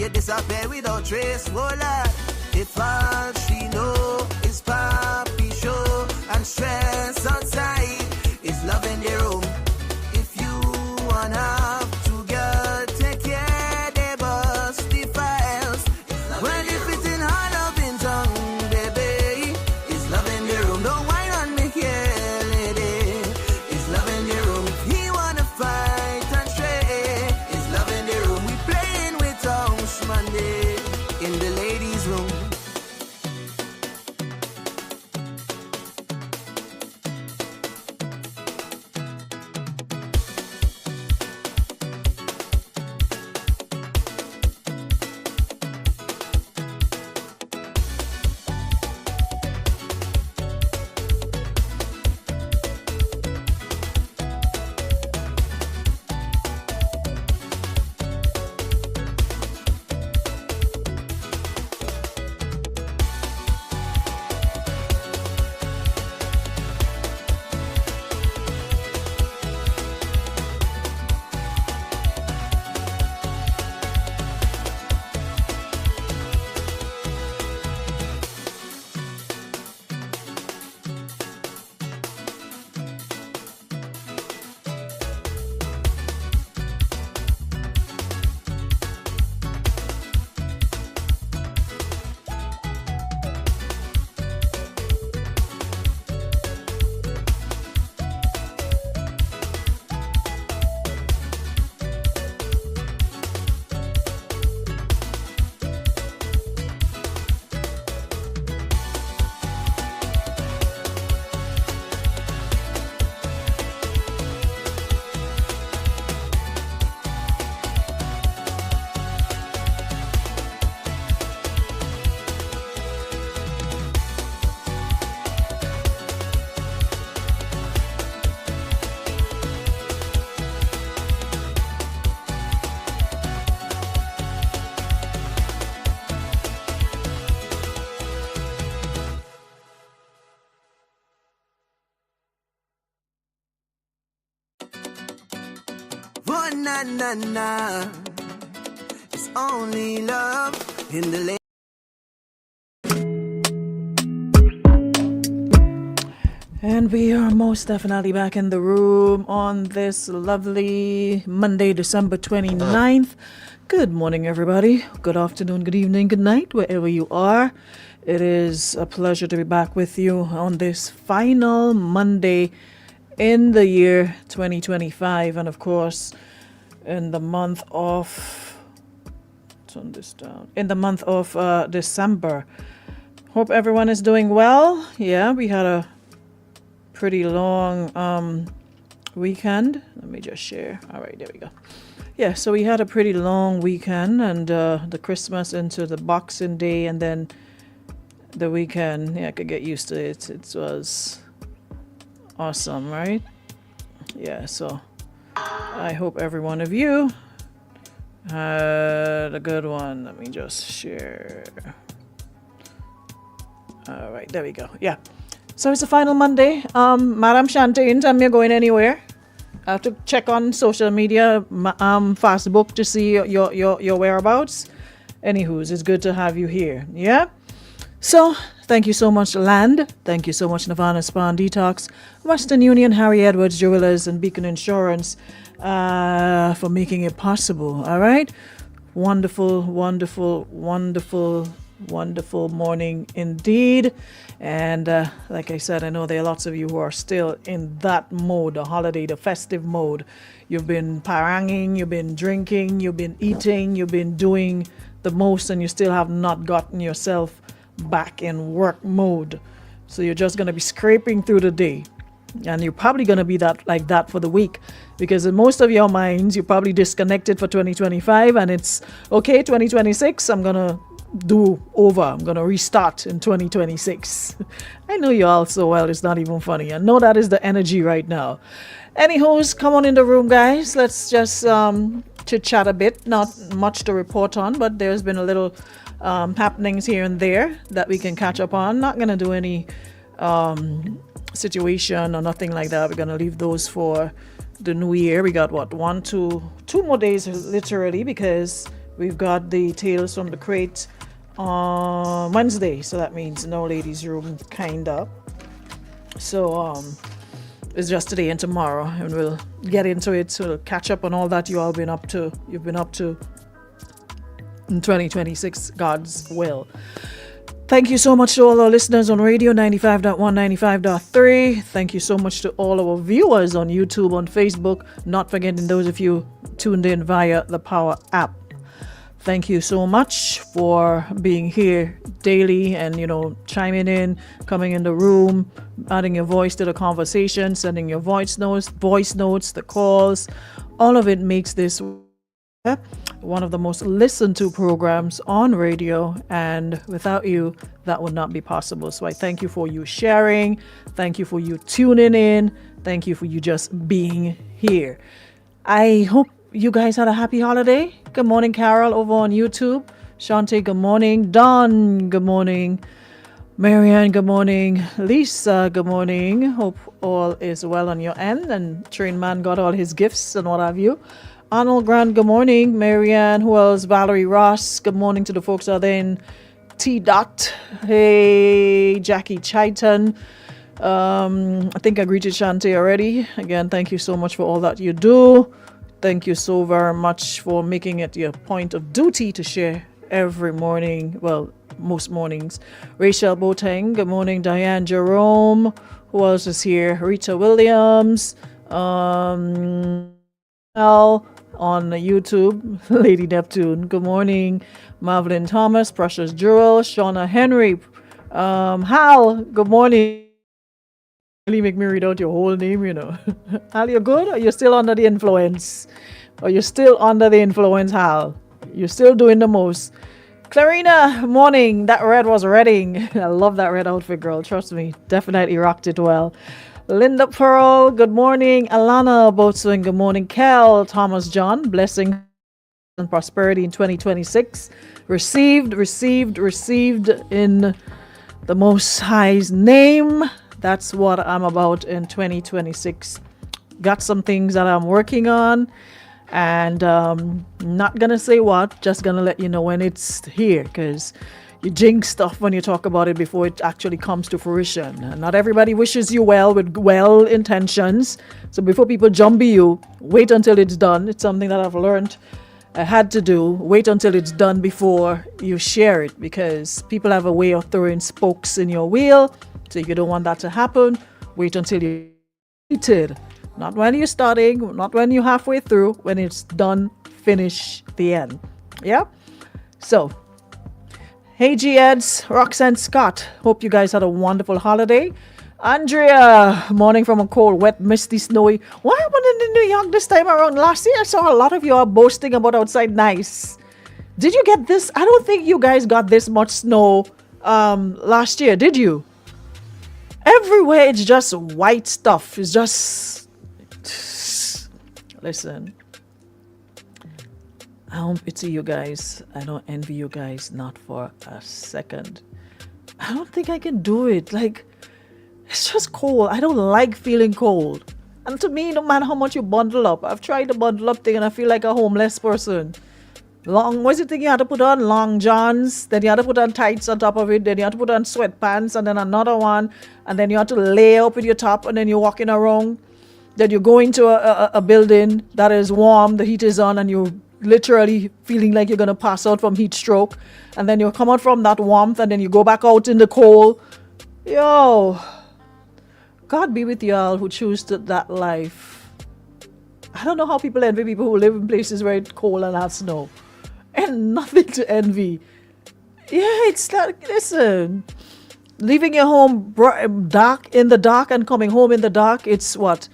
they disappear without trace. Oh Lord, if all she know is papi show and stress outside, is love in the room. If you wanna have to girl, take care, they bust the files. When if it's in hard up in tongue, baby, is love in the room. Don't whine on me here, lady. Is love in the room. If he wanna fight and stray, is love in the room. We playing with house Monday in the ladies' room. Oh, na na na, it's only love in the And we are most definitely back in the room on this lovely Monday, December 29th. Good morning, everybody. Good afternoon, good evening, good night, wherever you are. It is a pleasure to be back with you on this final Monday in the year 2025. And of course, in the month of, turn this down, in the month of December. Hope everyone is doing well. Yeah, we had a pretty long weekend. Let me just share. All right, there we go. Yeah, so we had a pretty long weekend, and the Christmas into the Boxing Day, and then the weekend. Yeah, I could get used to it. It was awesome, right? Yeah, so I hope every one of you had a good one. Let me just share. All right, there we go. Yeah. So it's the final Monday. Madam Shante, ain't tell me you're going anywhere. I have to check on social media, Facebook, to see your whereabouts. Anywho's, it's good to have you here. Yeah? So, thank you so much, Land. Thank you so much, Nirvana Spa and Detox, Western Union, Harry Edwards Jewelers, and Beacon Insurance for making it possible. All right? Wonderful, wonderful, wonderful, wonderful morning indeed. And like I said, I know there are lots of you who are still in that mode, the holiday, the festive mode. You've been paranging, you've been drinking, you've been eating, you've been doing the most, and you still have not gotten yourself back in work mode. So you're just going to be scraping through the day. And you're probably going to be like that for the week, because in most of your minds, you're probably disconnected for 2025, and it's okay, 2026, I'm going to do over. I'm going to restart in 2026. I know you all so well, it's not even funny. I know that is the energy right now. Anywho's, come on in the room, guys. Let's just chit chat a bit. Not much to report on, but there's been a little happenings here and there that we can catch up on. Not going to do any situation or nothing like that. We're going to leave those for the new year. We got two more days literally, because We've got the Tales from the Crate on Wednesday, so that means no ladies' room, kinda. So it's just today and tomorrow, and we'll get into it. So we'll catch up on all that you've been up to in 2026, God's will. Thank you so much to all our listeners on radio 95.1, 95.3. Thank you so much to all our viewers on YouTube, on Facebook, not forgetting those of you tuned in via the Power app. Thank you so much for being here daily and, chiming in, coming in the room, adding your voice to the conversation, sending your voice notes, the calls. All of it makes this one of the most listened to programs on radio, and without you, that would not be possible. So I thank you for you sharing. Thank you for you tuning in. Thank you for you just being here. I hope you guys had a happy holiday. Good morning, Carol, over on YouTube. Shante, good morning. Don, good morning. Marianne, good morning. Lisa, good morning. Hope all is well on your end and Train Man got all his gifts and what have you. Arnold Grant, good morning. Marianne, who else? Valerie Ross, good morning to the folks out there in T. Dot. Hey, Jackie Chaitan. I think I greeted Shante already. Again, thank you so much for all that you do. Thank you so very much for making it your point of duty to share every morning. Well, most mornings. Rachel Boateng, good morning. Diane Jerome, who else is here? Rita Williams, Al on YouTube, Lady Neptune, good morning. Marvelyn Thomas, Precious Jewel, Shauna Henry, Hal, good morning. Really make me read out your whole name, Hal, you good? Or you still under the influence? Hal? You're still doing the most. Clarina, morning. That red was redding. I love that red outfit, girl. Trust me. Definitely rocked it well. Linda Pearl, good morning. Alana Boatswain, good morning. Kel, Thomas John, blessing and prosperity in 2026. Received in the Most High's name. That's what I'm about in 2026. Got some things that I'm working on, and not gonna say what, just gonna let you know when it's here, because you jinx stuff when you talk about it before it actually comes to fruition. And not everybody wishes you well with well intentions. So before people jump you, wait until it's done. It's something that I've learned I had to do. Wait until it's done before you share it, because people have a way of throwing spokes in your wheel. So if you don't want that to happen, wait until you're completed. Not when you're starting, not when you're halfway through. When it's done, finish the end. Yeah? So, hey G-Eds, Roxanne Scott. Hope you guys had a wonderful holiday. Andrea, morning from a cold, wet, misty, snowy. What happened in New York this time around? Last year I saw a lot of you are boasting about outside nice. Did you get this? I don't think you guys got this much snow last year, did you? Everywhere it's just white stuff. It's just... Listen. I don't pity you guys. I don't envy you guys, not for a second. I don't think I can do it. Like, it's just cold. I don't like feeling cold. And to me, no matter how much you bundle up, I've tried the bundle up thing and I feel like a homeless person. What's the thing you had to put on? Long johns, then you had to put on tights on top of it, then you had to put on sweatpants, and then another one, and then you had to lay up with your top, and then you're walking around. Then you go into a building that is warm, the heat is on, and you're literally feeling like you're going to pass out from heat stroke. And then you come out from that warmth, and then you go back out in the cold. Yo, God be with y'all who choose that life. I don't know how people envy people who live in places where it's cold and have snow. And nothing to envy. Yeah, it's like, listen, leaving your home dark in the dark and coming home in the dark, it's what?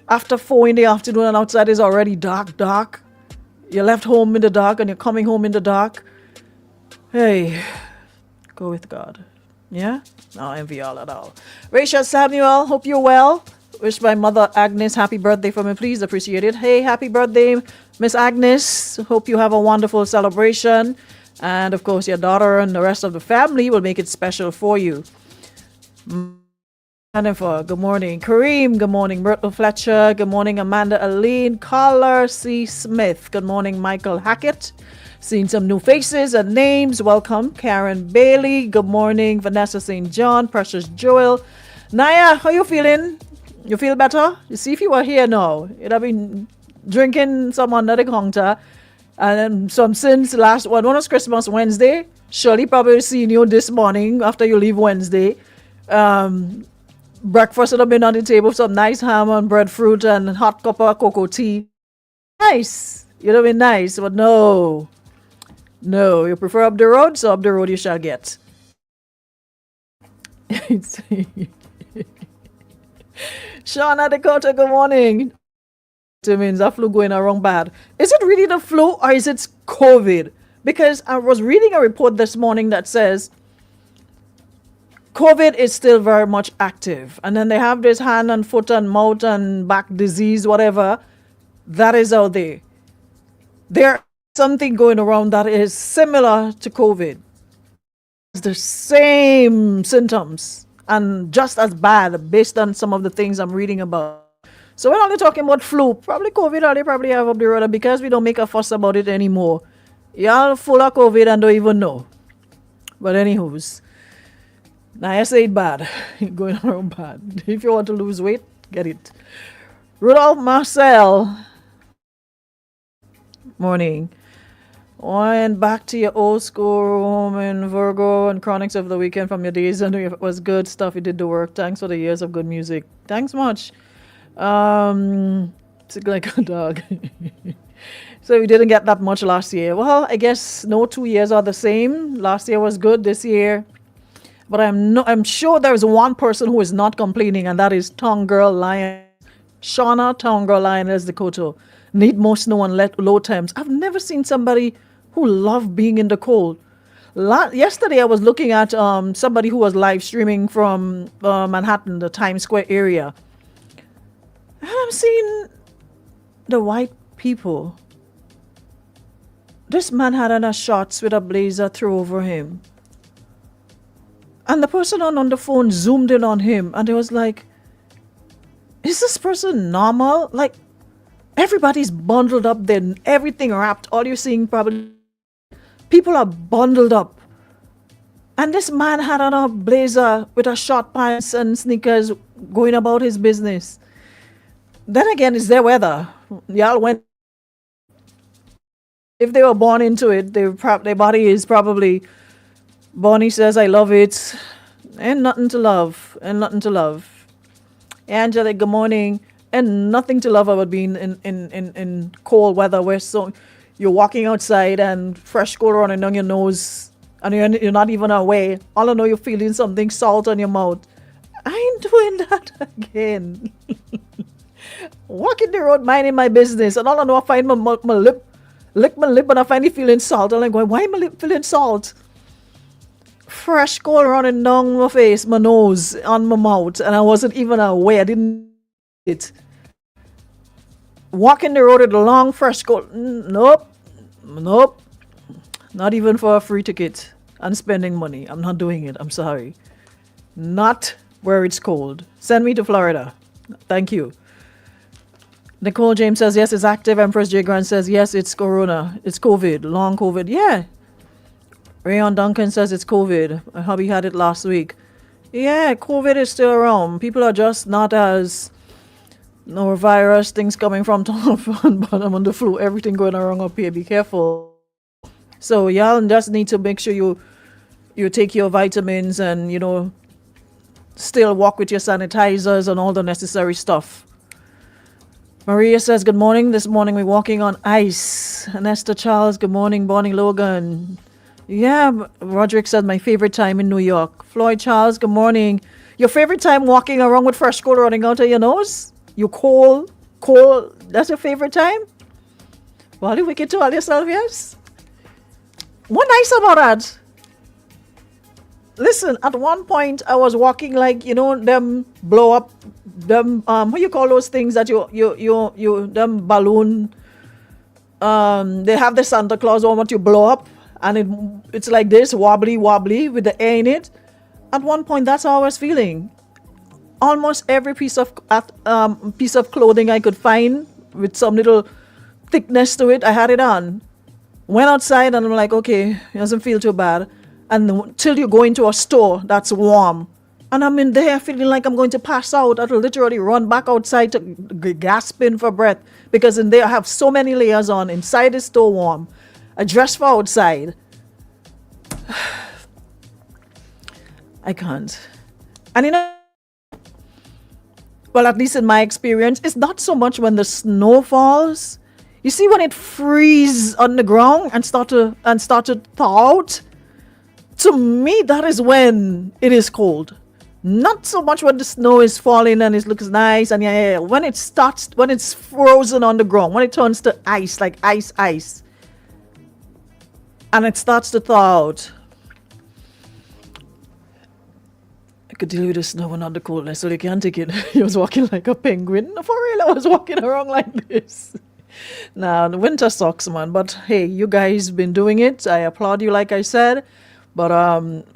After 4 in the afternoon and outside is already dark. You left home in the dark and you're coming home in the dark. Hey, go with God. Yeah? No envy y'all at all. Rachel Samuel, hope you're well. Wish my mother Agnes happy birthday for me, please. Appreciate it. Hey, happy birthday, Miss Agnes. Hope you have a wonderful celebration. And of course, your daughter and the rest of the family will make it special for you. Jennifer, good morning. Kareem, good morning. Myrtle Fletcher, good morning. Amanda Aline, Collar C. Smith, good morning. Michael Hackett, seeing some new faces and names. Welcome. Karen Bailey, good morning. Vanessa St. John, Precious Joel. Naya, how you feeling? You feel better? You see, if you were here now, you'd have been drinking some under the counter. And some since last one was Christmas Wednesday. Shirley probably seen you this morning after you leave Wednesday. Breakfast would have been on the table, some nice ham and breadfruit and hot cup of cocoa tea. Nice. You'd have been nice, but no. No, you prefer up the road, so up the road you shall get. Shauna Dakota, good morning. It means that flu going around bad. Is it really the flu or is it COVID? Because I was reading a report this morning that says COVID is still very much active. And then they have this hand and foot and mouth and back disease, whatever. That is out there. There's something going around that is similar to COVID. It's the same symptoms and just as bad based on some of the things I'm reading about. So we're only talking about flu. Probably COVID or they probably have up the road because we don't make a fuss about it anymore. Y'all full of COVID and don't even know. But anywho's. Now I say it bad. Going around bad. If you want to lose weight, get it. Rudolph Marcel. Morning. Went back to your old school room in Virgo and Chronics of the Weekend from your days. And it was good stuff. You did the work. Thanks for the years of good music. Thanks much. It's like a dog. So we didn't get that much last year. Well, I guess no 2 years are the same. Last year was good. This year. But I'm sure there's one person who is not complaining, and that is Tongue Girl Lion. Shauna Tongue Girl Lion is the Koto. Need more snow and low temps. I've never seen somebody who loved being in the cold. Yesterday I was looking at somebody who was live streaming from Manhattan, the Times Square area. And I'm seeing the white people. This man had on a shorts with a blazer thrown over him. And the person on the phone zoomed in on him and it was like, is this person normal? Like, everybody's bundled up then, everything wrapped. All you're seeing probably, people are bundled up. And this man had on a blazer with a short pants and sneakers going about his business. Then again, it's their weather. Y'all went, if they were born into it, their body is probably, Bonnie says, I love it. And nothing to love. And nothing to love. Angela, good morning. And nothing to love about being in cold weather where you're walking outside and fresh cold running down your nose and you're not even aware. All I know, you're feeling something salt on your mouth. I ain't doing that again. Walking the road, minding my business, and all I know, I find my lip, lick my lip, and I find it feeling salt. And I'm going, why am my lip feeling salt? Fresh cold running down my face, my nose, on my mouth, and I wasn't even aware. I didn't it. Walking the road with a long fresh cold. Nope. Not even for a free ticket and spending money. I'm not doing it. I'm sorry. Not where it's cold. Send me to Florida. Thank you. Nicole James says, yes, it's active. Empress J. Grant says, yes, it's corona. It's COVID. Long COVID. Yeah. Rayon Duncan says it's COVID. My hubby had it last week. Yeah, COVID is still around. People are just not as no virus, things coming from top and bottom on the flu, everything going around up here. Be careful. So y'all just need to make sure you take your vitamins and, still walk with your sanitizers and all the necessary stuff. Maria says, good morning. This morning we're walking on ice. And Esther Charles, good morning. Bonnie Logan. Yeah, Roderick said my favorite time in New York. Floyd Charles, good morning. Your favorite time walking around with fresh cold running out of your nose? You cold, that's your favorite time? Well, you wicked to all yourself, yes? What nice about that? Listen, at one point I was walking like, them blow up, them, what you call those things that them balloon, they have the Santa Claus one what you blow up and it's like this, wobbly with the air in it. At one point, that's how I was feeling. almost every piece of clothing I could find with some little thickness to it. I had it on. Went outside and I'm like, okay, it doesn't feel too bad. And till you go into a store that's warm, and I'm in there feeling like I'm going to pass out. I'll literally run back outside to gasping for breath because in there I have so many layers on. Inside is still warm. I dress for outside. I can't. And well, at least in my experience, it's not so much when the snow falls. You see when it freezes on the ground and start to thaw out? To me, that is when it is cold. Not so much when the snow is falling and it looks nice and yeah. When it's frozen on the ground, when it turns to ice, like ice, and it starts to thaw out. I could deal with the snow and not the coldness, so they can't take it. He was walking like a penguin. For real, I was walking around like this. Now, the winter sucks, man. But hey, you guys been doing it. I applaud you, like I said. But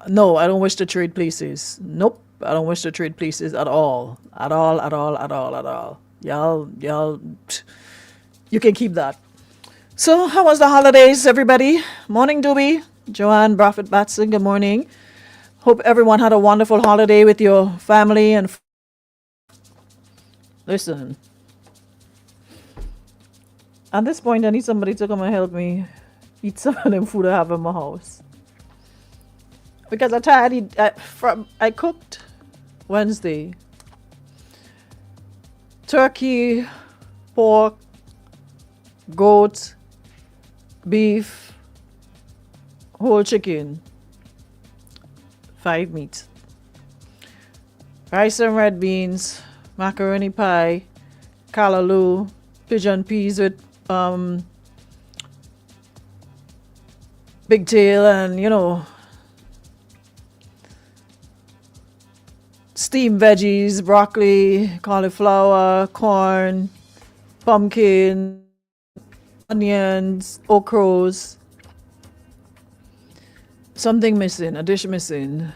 no, I don't wish to trade places. Nope. I don't wish to trade places at all. At all. Y'all, you can keep that. So, how was the holidays, everybody? Morning, Doobie. Joanne Braffett Batson, good morning. Hope everyone had a wonderful holiday with your family and listen. At this point, I need somebody to come and help me eat some of them food I have in my house. Because I cooked Wednesday. Turkey, pork, goat, beef, whole chicken, 5 meats, rice and red beans, macaroni pie, callaloo, pigeon peas with pigtail and steamed veggies, broccoli, cauliflower, corn, pumpkin, onions, okras. Something missing, a dish missing.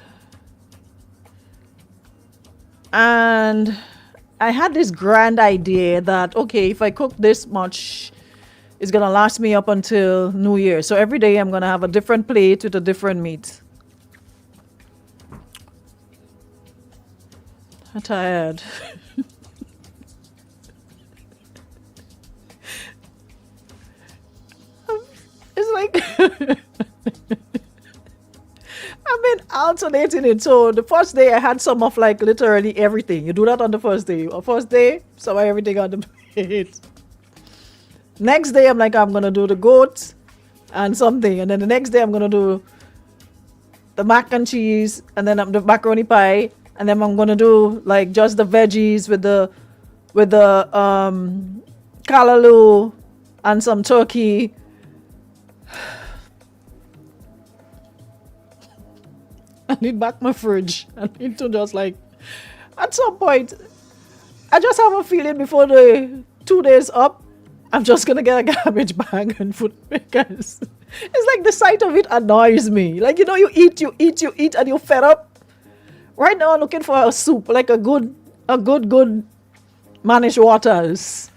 And I had this grand idea that, okay, if I cook this much, it's going to last me up until New Year. So every day I'm going to have a different plate with a different meat. I'm tired. It's like I've been alternating it. So the first day I had some of like literally everything. You do that on the first day. First day, some of everything on the plate. Next day I'm like, I'm gonna do the goat and something, and then the next day I'm gonna do the mac and cheese, and then the macaroni pie, and then I'm gonna do like just the veggies with the callaloo and some turkey. I need back my fridge. I need to just like, at some point, I just have a feeling before the 2 days up, I'm just gonna get a garbage bag and put, because it's like the sight of it annoys me. Like, you eat, and you're fed up. Right now, I'm looking for a soup, like a good managed waters.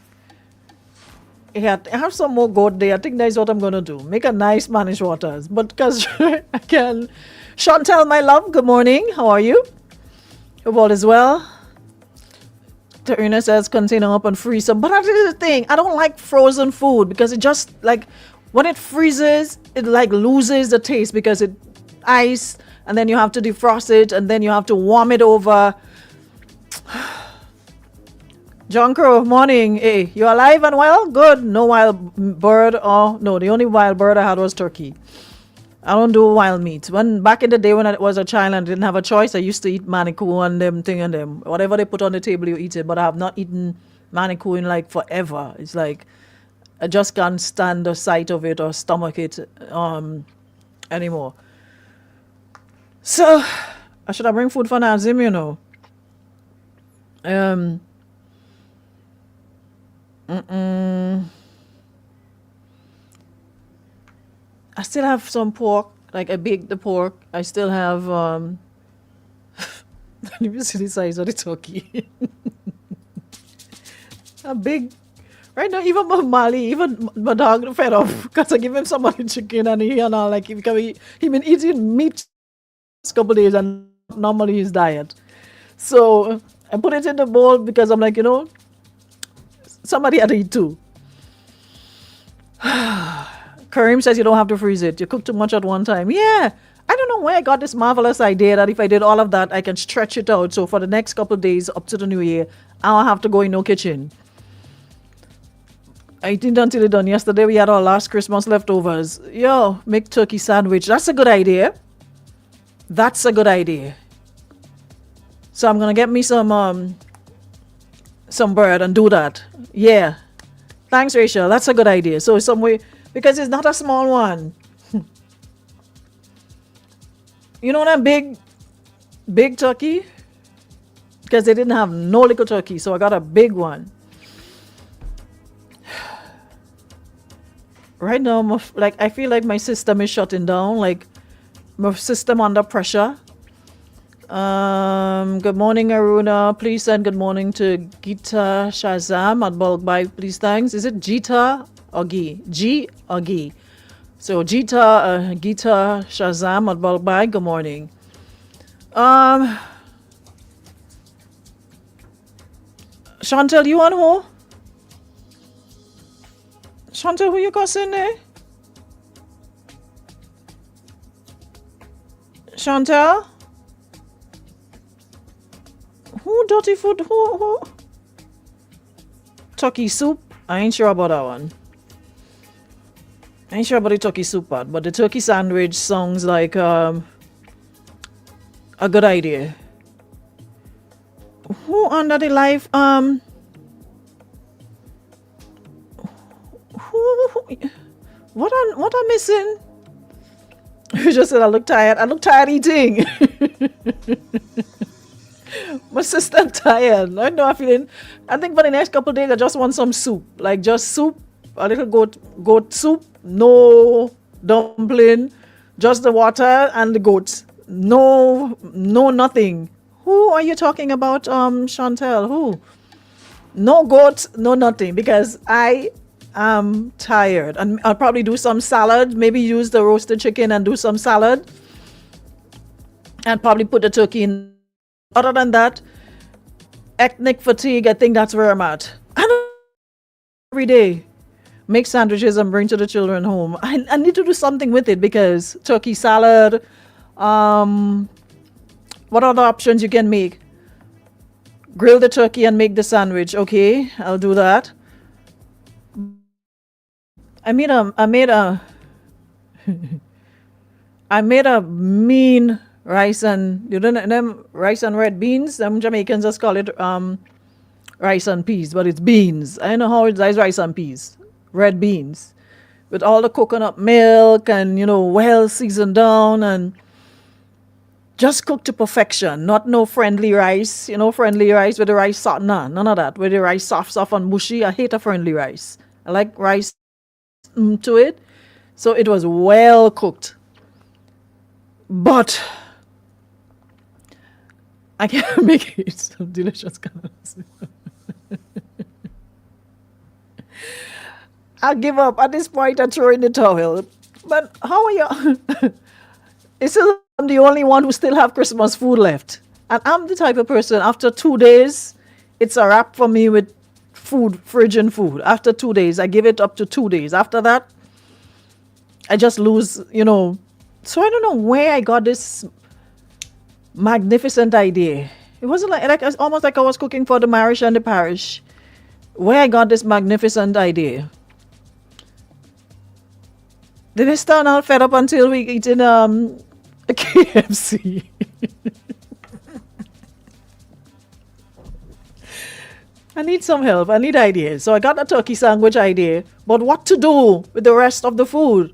Yeah, I have some more goat there. I think that's what I'm gonna do. Make a nice managed waters. But because I can. Chantel, my love, good morning. How are you? Hope all is well. Tarina says container up and freeze some. But that is the thing. I don't like frozen food because it just like when it freezes, it like loses the taste because it ice, and then you have to defrost it, and then you have to warm it over. John Crow, morning. Hey, you alive and well? Good. No wild bird. Oh no, the only wild bird I had was turkey. I don't do wild meat. Back in the day when I was a child and didn't have a choice, I used to eat manikou and them thing and them. Whatever they put on the table, you eat it. But I have not eaten manikou in like forever. It's like I just can't stand the sight of it or stomach it anymore. So I should have bring food for Nazim, I still have some pork. Like I baked the pork. I still have Let me see the size of the turkey. A big. Right now, even my Mali, even my dog fed up because I give him some of the chicken and he and all like he been eating meat a couple days and normally his diet. So I put it in the bowl because I'm like, somebody had to eat too. Kareem says you don't have to freeze it. You cook too much at one time. Yeah. I don't know where I got this marvelous idea that if I did all of that, I can stretch it out. So for the next couple of days up to the new year, I don't have to go in no kitchen. I didn't until it done. Yesterday we had our last Christmas leftovers. Yo, make turkey sandwich. That's a good idea. That's a good idea. So I'm gonna get me some bread and do that. Yeah. Thanks, Rachel. That's a good idea. So some way because it's not a small one. You know that big turkey? Because they didn't have no little turkey, so I got a big one. Right now, I feel like my system is shutting down. Like my system under pressure. Good morning, Aruna. Please send good morning to Gita Shazam at Bulk Buy. Please, thanks. Is it Gita or Gi? G or Gi? So Gita Shazam at Bulk Buy. Good morning. Chantel, you on who? Chantel, who you cussing there? Chantel? Who dirty food? Who? Turkey soup? I ain't sure about that one. I ain't sure about the turkey soup part, but the turkey sandwich sounds like a good idea. Who under the life? What I'm missing? You just said I look tired. I look tired eating. My sister tired. I know I'm feeling. I think for the next couple of days I just want some soup. Like just soup, a little goat soup, no dumpling, just the water and the goat. No nothing. Who are you talking about, Chantel? Who? No goat, no nothing, because I am tired. And I'll probably do some salad, maybe use the roasted chicken and do some salad. And probably put the turkey in. Other than that, ethnic fatigue, I think that's where I'm at. And every day, make sandwiches and bring to the children home. I need to do something with it because turkey salad, what other options you can make? Grill the turkey and make the sandwich. Okay, I'll do that. I made a mean rice and them rice and red beans. Some Jamaicans just call it rice and peas, but it's beans. I don't know how it's rice and peas, red beans, with all the coconut milk and well seasoned down and just cooked to perfection. Not no friendly rice, friendly rice with the rice soft. Nah, none of that. With the rice soft and mushy. I hate a friendly rice. I like rice to it. So it was well cooked. But I can't make it some delicious colors. I'll give up. At this point, I throw in the towel. But how are you? It's still I'm the only one who still have Christmas food left. And I'm the type of person, after 2 days, it's a wrap for me with food, fridge and food. After 2 days, I give it up to 2 days. After that, I just lose, So I don't know where I got this magnificent idea. It wasn't like it's almost like I was cooking for the marish and the parish. Where I got this magnificent idea. Did I start all fed up until we eating a KFC? I need some help. I need ideas. So I got a turkey sandwich idea, but what to do with the rest of the food?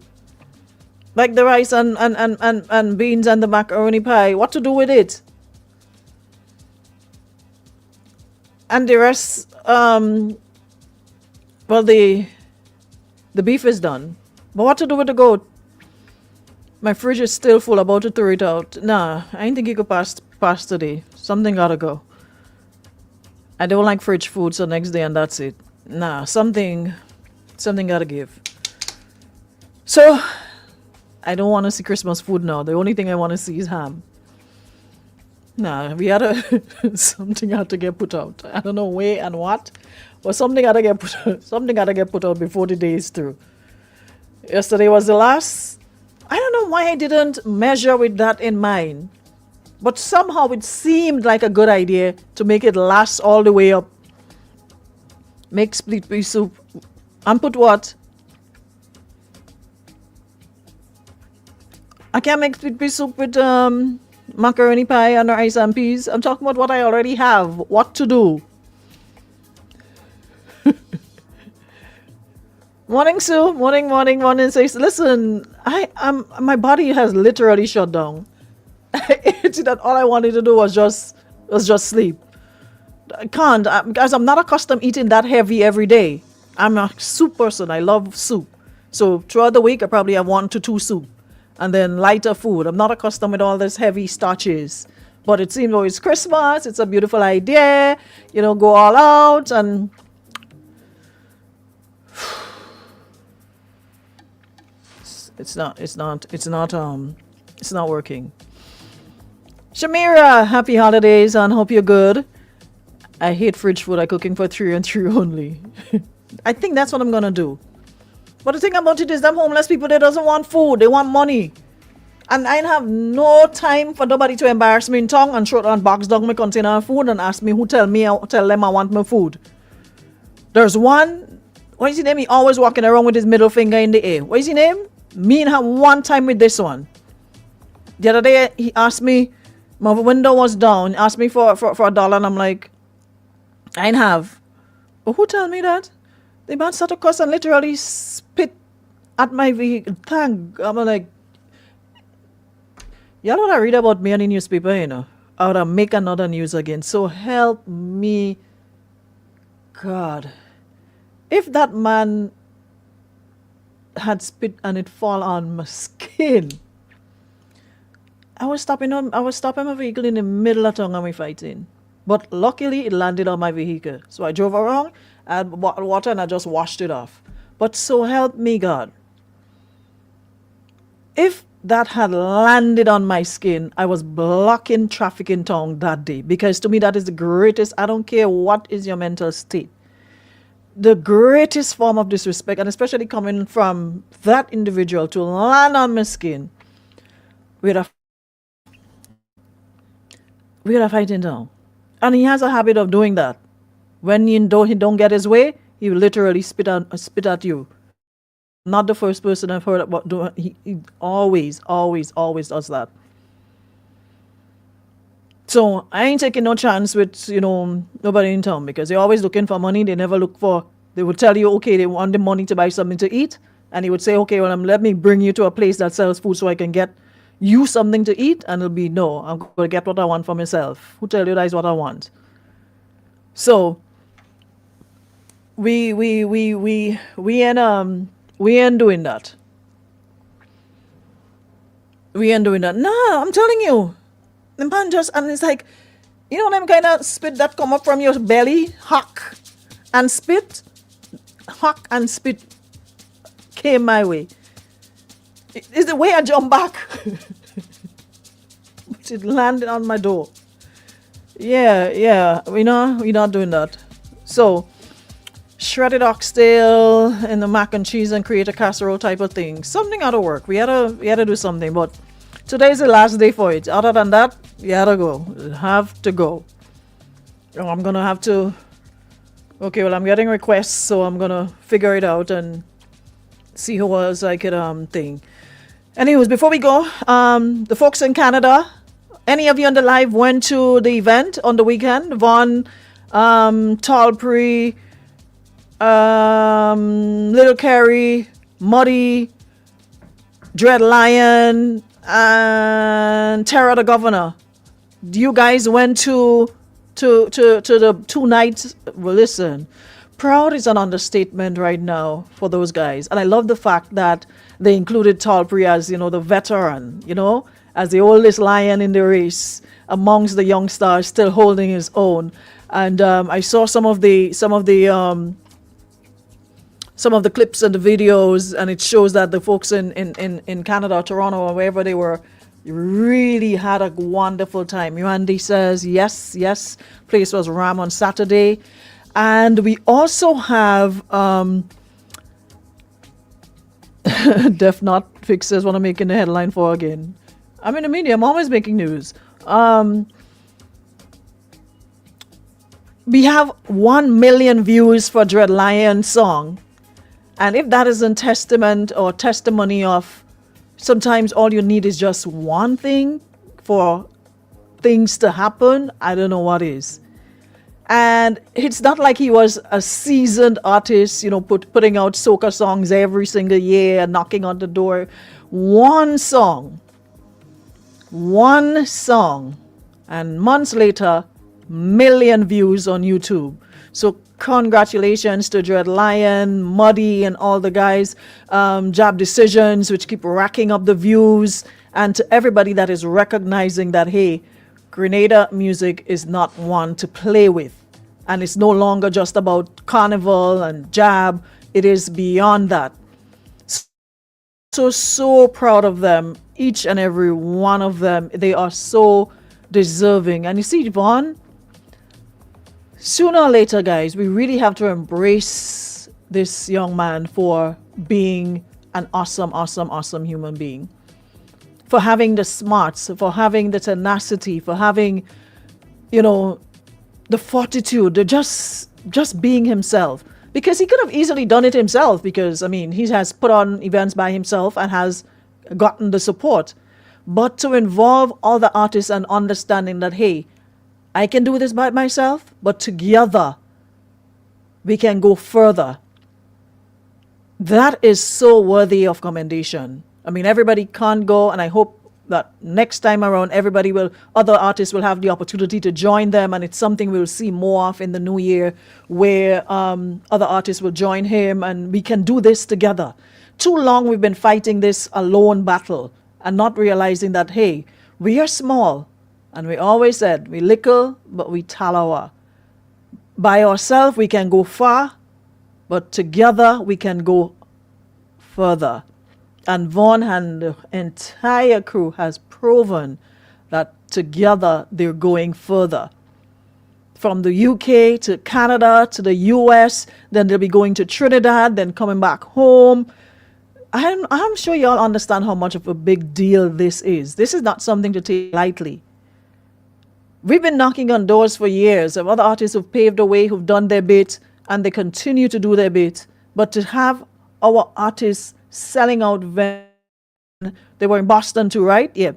Like the rice and beans and the macaroni pie. What to do with it? And the rest, well, the beef is done. But what to do with the goat? My fridge is still full, about to throw it out. Nah, I ain't think you could past today. Something gotta go. I don't like fridge food, so next day and that's it. Nah, something gotta give. So I don't want to see Christmas food now. The only thing I want to see is ham. Nah, we had to something had to get put out. I don't know where and what, but something had to get put out. Something had to get put out before the day is through. Yesterday was the last. I don't know why I didn't measure with that in mind, but somehow it seemed like a good idea to make it last all the way up. Make split pea soup and put what? I can't make split pea soup with macaroni pie and rice and peas. I'm talking about what I already have. What to do? Morning, Sue. Morning. Says, listen, my body has literally shut down. It's that all I wanted to do was just sleep. I can't, because I'm not accustomed eating that heavy every day. I'm a soup person. I love soup. So throughout the week, I probably have 1 to 2 soup. And then lighter food. I'm not accustomed with all this heavy starches. But it seems, it's Christmas. It's a beautiful idea. Go all out and... It's not working. Shamira, happy holidays and hope you're good. I hate fridge food. I'm cooking for 3 and 3 only. I think that's what I'm gonna do. But the thing about it is them homeless people, they doesn't want food. They want money. And I have no time for nobody to embarrass me in tongue and throw and box down my container of food and ask me who tell them I want my food. There's one, what is his name? He always walking around with his middle finger in the air. What is his name? Me and him one time with this one. The other day he asked me, my window was down, asked me for $1 and I'm like, I ain't have. But who tell me that? The man started to cuss and literally spit at my vehicle. I'm like, y'all know what I read about me on the newspaper, I would have make another news again. So help me, God. If that man had spit and it fall on my skin, I was stopping my vehicle in the middle of town and we fighting. But luckily it landed on my vehicle. So I drove around, I had bottled water and I just washed it off. But so help me God. If that had landed on my skin, I was blocking traffic in town that day. Because to me that is the greatest, I don't care what is your mental state. The greatest form of disrespect, and especially coming from that individual to land on my skin, we'd have fighting down. And he has a habit of doing that. When he don't get his way, he will literally spit at you. Not the first person I've heard about doing. He always does that. So I ain't taking no chance with, nobody in town because they're always looking for money. They never look for, they would tell you, okay, they want the money to buy something to eat. And he would say, okay, well, let me bring you to a place that sells food so I can get you something to eat. And it'll be, no, I'm going to get what I want for myself. Who tell you that is what I want? So we ain't doing that. We ain't doing that. No, I'm telling you. The man just, and it's like, them kind of spit that come up from your belly, hock and spit came my way. It's the way I jump back. But it landed on my door. Yeah, we're not doing that. So, shredded oxtail in the mac and cheese and create a casserole type of thing. Something out of work. We had to do something, but today's the last day for it. Other than that, you had to go. You have to go. I'm going to have to... Okay, well, I'm getting requests, so I'm going to figure it out and see who else I could thing. Anyways, before we go, the folks in Canada, any of you on the live went to the event on the weekend? Vaughn, Talpree, Little Carey, Muddy, Dread Lion, and Tara the Governor. You guys went to the 2 nights. Well, listen, proud is an understatement right now for those guys. And I love the fact that they included Talpree as, the veteran, as the oldest lion in the race amongst the young stars, still holding his own. And I saw some of the clips and the videos, and it shows that the folks in Canada, Toronto, or wherever they were, really had a wonderful time. Randy says, yes, place was ram on Saturday. And we also have Def Not Fixers want to make in the headline for again. I'm in the media, I'm always making news. We have 1 million views for Dread Lion song. And if that isn't testament or testimony of sometimes all you need is just one thing for things to happen, I don't know what is. And it's not like he was a seasoned artist, putting out soca songs every single year and knocking on the door. One song, and months later, million views on YouTube. So congratulations to Dread Lion, Muddy, and all the guys. Jab Decisions, which keep racking up the views, and to everybody that is recognizing that, hey, Grenada music is not one to play with. And it's no longer just about carnival and jab. It is beyond that. So proud of them. Each and every one of them. They are so deserving. And you see, Yvonne, sooner or later, guys, we really have to embrace this young man for being an awesome human being. For having the smarts, for having the tenacity, for having, the fortitude, just being himself. Because he could have easily done it himself, because, he has put on events by himself and has gotten the support. But to involve all the artists and understanding that, hey, I can do this by myself, but together we can go further. That is so worthy of commendation. Everybody can't go, and I hope that next time around, other artists will have the opportunity to join them, and it's something we'll see more of in the new year, where other artists will join him, and we can do this together. Too long we've been fighting this alone battle, and not realizing that, hey, we are small, and we always said, we little, but we talawa. By ourselves, we can go far, but together we can go further. And Vaughn and the entire crew has proven that together they're going further. From the UK to Canada to the US, then they'll be going to Trinidad, then coming back home. I'm sure y'all understand how much of a big deal this is. This is not something to take lightly. We've been knocking on doors for years of other artists who've paved the way, who've done their bit, and they continue to do their bit. But to have our artists selling out events, they were in Boston too, right? Yeah.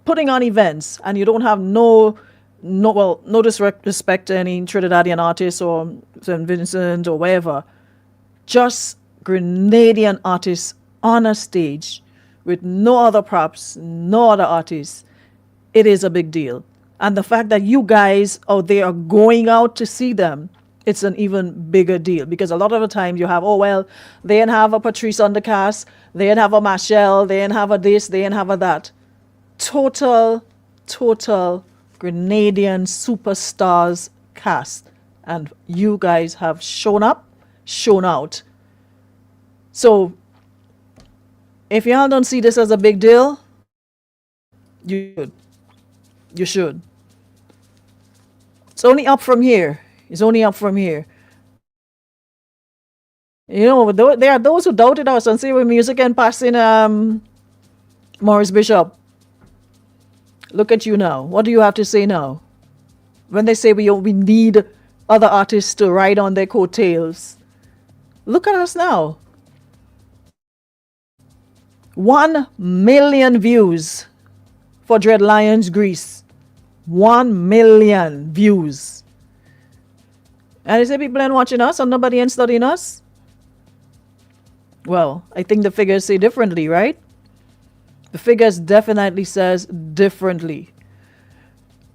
Putting on events, and you don't have no disrespect to any Trinidadian artists or St. Vincent or wherever. Just Grenadian artists on a stage with no other props, no other artists. It is a big deal. And the fact that you guys out there are going out to see them, it's an even bigger deal. Because a lot of the time you have, they didn't have a Patrice on the cast, they didn't have a Machelle, they didn't have a this, they didn't have a that. Total Grenadian superstars cast. And you guys have shown up, shown out. So, if y'all don't see this as a big deal, you should. It's only up from here. There are those who doubted us and say we're music and passing Maurice Bishop. Look at you now. What do you have to say now? When they say we need other artists to ride on their coattails. Look at us now. 1 million views for Dread Lions Grease. 1 million views. And is there people ain't watching us and nobody ain't studying us? Well, I think the figures say differently, right? The figures definitely says differently.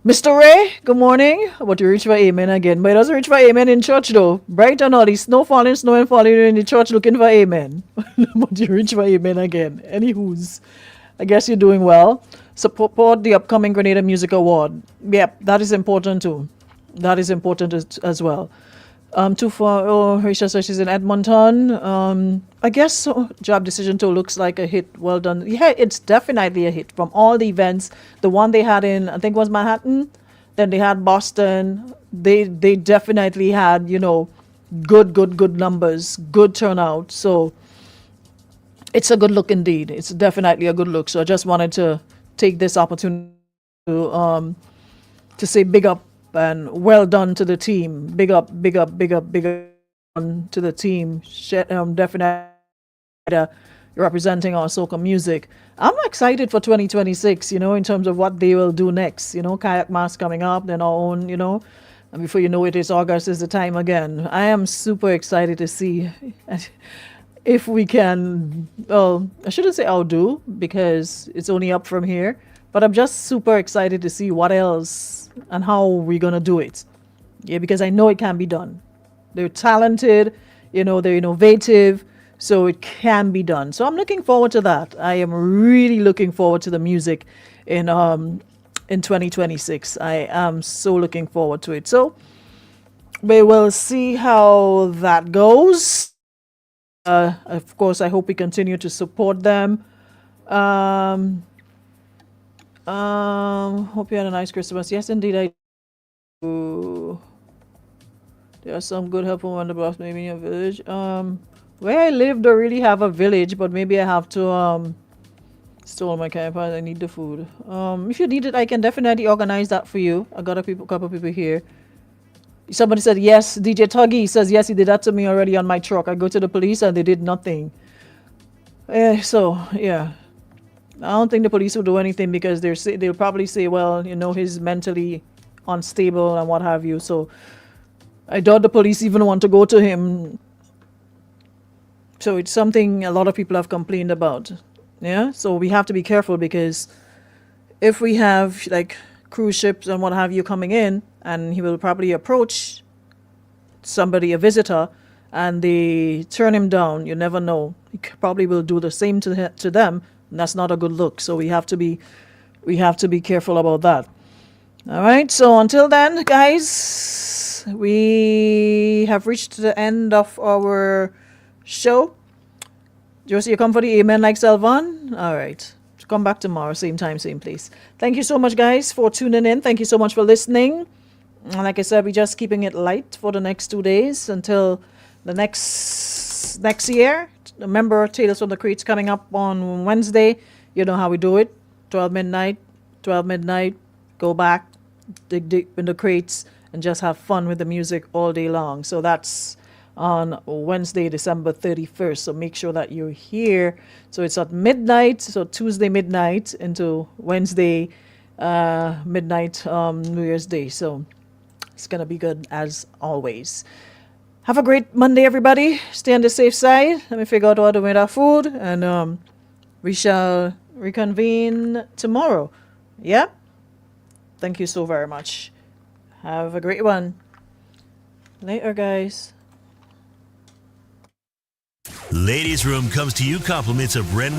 Mr. Ray, good morning. But you reach for amen again. But it doesn't reach for amen in church though. Bright and early, snow falling in the church looking for amen. But you reach for amen again. Anywho's, I guess you're doing well. support the upcoming Grenada Music Award. Yep, that is important too. That is important as well. Too far. Oh, Risha says she's in Edmonton. I guess so. Job Decision 2 looks like a hit. Well done. Yeah, it's definitely a hit from all the events. The one they had in, I think, was Manhattan. Then they had Boston. They definitely had, good numbers, good turnout. So it's a good look indeed. It's definitely a good look. So I just wanted to take this opportunity to say big up and well done to the team. Big up to the team. Definitely representing our soca music. I'm excited for 2026, in terms of what they will do next. Kayak Mass coming up, then our own, and before you know it, it's August is the time again. I am super excited to see if we can, well, I shouldn't say outdo because it's only up from here, but I'm just super excited to see what else and how we're going to do it. Yeah, because I know it can be done. They're talented, they're innovative, so it can be done. So I'm looking forward to that. I am really looking forward to the music in 2026. I am so looking forward to it. So we will see how that goes. Of course, I hope we continue to support them. Hope you had a nice Christmas. Yes, indeed, I do. There are some good helpful wonderful maybe in a village. Where I live, don't really have a village, but maybe I have to store my campus. I need the food. If you need it, I can definitely organize that for you. I got a couple people here. Somebody said yes. DJ Tuggy says yes. He did that to me already on my truck. I go to the police and they did nothing. So yeah. I don't think the police will do anything because they'll probably say, well, he's mentally unstable and what have you. So I doubt the police even want to go to him. So it's something a lot of people have complained about. Yeah. So we have to be careful because if we have like cruise ships and what have you coming in, and he will probably approach somebody, a visitor, and they turn him down, you never know. He probably will do the same to them. And that's not a good look. So we have to be careful about that. All right. So until then, guys, we have reached the end of our show. Josie, you come for the amen like Selvan? All right. Come back tomorrow, same time, same place. Thank you so much, guys, for tuning in. Thank you so much for listening. And like I said, we're just keeping it light for the next 2 days until the next year. Remember, Tales from the Crates coming up on Wednesday. You know how we do it. 12 midnight, go back, dig deep in the crates, and just have fun with the music all day long. So that's on Wednesday, December 31st. So make sure that you're here. So it's at midnight, so Tuesday midnight into Wednesday midnight, New Year's Day. So it's going to be good as always. Have a great Monday, everybody. Stay on the safe side. Let me figure out how to make our food. And we shall reconvene tomorrow. Yeah? Thank you so very much. Have a great one. Later, guys. Ladies Room comes to you compliments of Renwick.